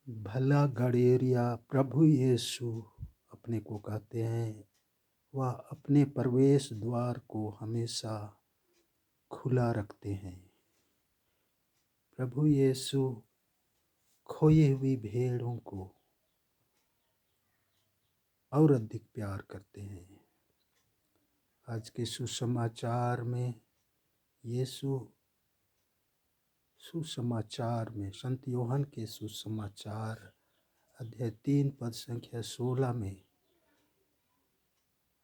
भला गडेरिया प्रभु यीशु अपने को कहते हैं। वह अपने प्रवेश द्वार को हमेशा खुला रखते हैं। प्रभु यीशु खोई हुई भेड़ों को और अधिक प्यार करते हैं। आज के सुसमाचार में यीशु सुसमाचार में संत यूहन्ना के सुसमाचार अध्याय 3 पद संख्या 16 में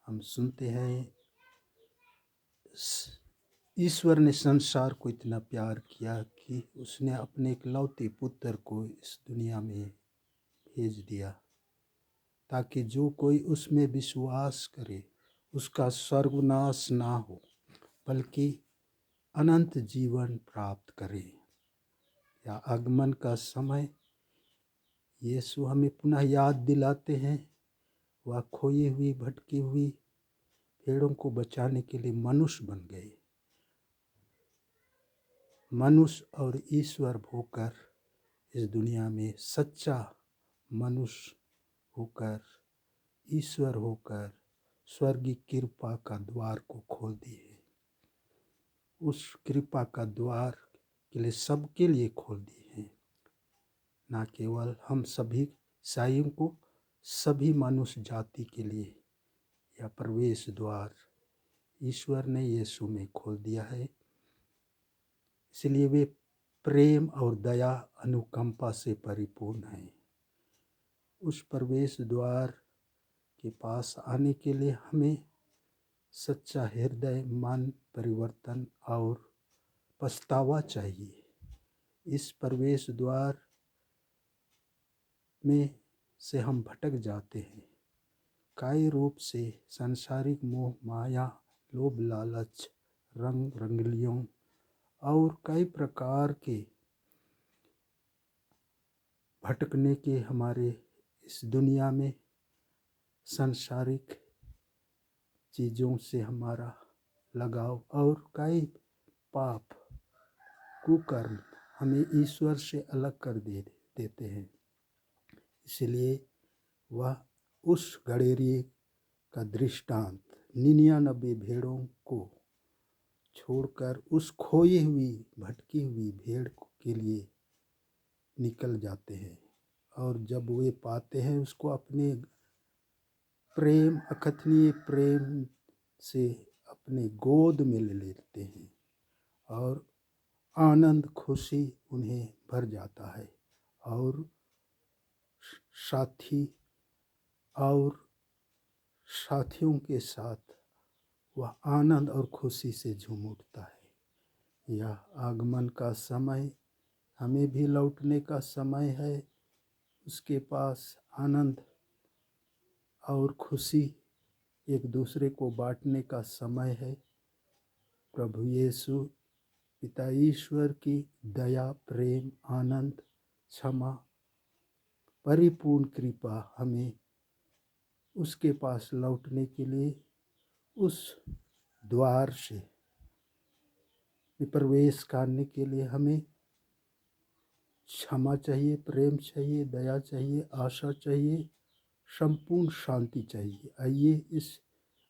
हम सुनते हैं, ईश्वर ने संसार को इतना प्यार किया कि उसने अपने इकलौते पुत्र को इस दुनिया में भेज दिया, ताकि जो कोई उसमें विश्वास करे उसका सर्वनाश ना हो बल्कि अनंत जीवन प्राप्त करे। या आगमन का समय यीशु हमें पुनः याद दिलाते हैं, वह खोई हुई भटकी हुई भेड़ों को बचाने के लिए मनुष्य बन गए। मनुष्य और ईश्वर होकर इस दुनिया में सच्चा मनुष्य होकर, ईश्वर होकर स्वर्गीय कृपा का द्वार को खोल दिए। उस कृपा का द्वार के लिए सबके लिए खोल दिए हैं, ना केवल हम सभी ईसाइयों को, सभी मनुष्य जाति के लिए यह प्रवेश द्वार ईश्वर ने यीशु में खोल दिया है। इसलिए वे प्रेम और दया अनुकंपा से परिपूर्ण हैं। उस प्रवेश द्वार के पास आने के लिए हमें सच्चा हृदय, मन परिवर्तन और पछतावा चाहिए। इस प्रवेश द्वार में से हम भटक जाते हैं। कई रूप से सांसारिक मोह माया, लोभ लालच, रंग रंगलियों और कई प्रकार के भटकने के हमारे इस दुनिया में सांसारिक चीज़ों से हमारा लगाव और कई पाप कुकर्म हमें ईश्वर से अलग कर देते हैं। इसलिए वह उस गडेरिये का दृष्टांत 99 भेड़ों को छोड़कर उस खोई हुई भटकी हुई भेड़ के लिए निकल जाते हैं, और जब वे पाते हैं उसको अपने प्रेम, अकथनीय प्रेम से अपने गोद में ले लेते हैं और आनंद खुशी उन्हें भर जाता है और साथियों के साथ वह आनंद और खुशी से झूम उठता है। यह आगमन का समय हमें भी लौटने का समय है। उसके पास आनंद और खुशी एक दूसरे को बांटने का समय है। प्रभु यीशु पिता ईश्वर की दया, प्रेम, आनंद, क्षमा, परिपूर्ण कृपा हमें उसके पास लौटने के लिए उस द्वार से प्रवेश करने के लिए हमें क्षमा चाहिए, प्रेम चाहिए, दया चाहिए, आशा चाहिए, संपूर्ण शांति चाहिए। आइए इस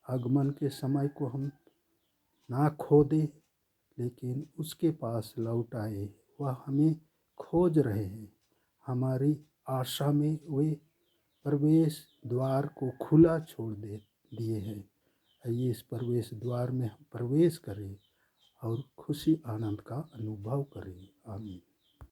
आगमन के समय को हम ना खो दें, लेकिन उसके पास लौट आए। वह हमें खोज रहे हैं। हमारी आशा में वे प्रवेश द्वार को खुला छोड़ दिए हैं। आइए इस प्रवेश द्वार में हम प्रवेश करें और खुशी आनंद का अनुभव करें। आमीन।